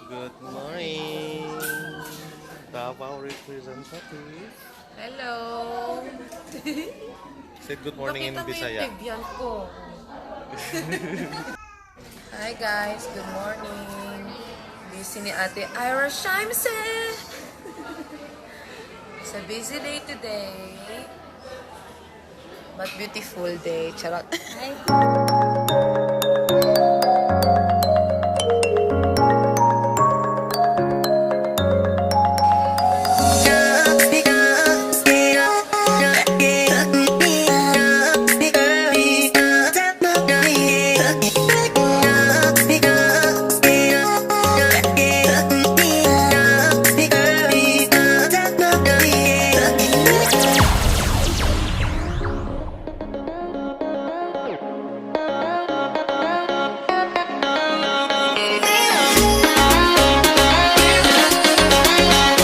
Good morning, Davao representative. Hello! Say good morning in Pakita mo yung Bisaya. bigyan ko. Hi guys, good morning. Busy ni Ate Ira Shamse. It's a busy day today. But beautiful day. Charot. Hi.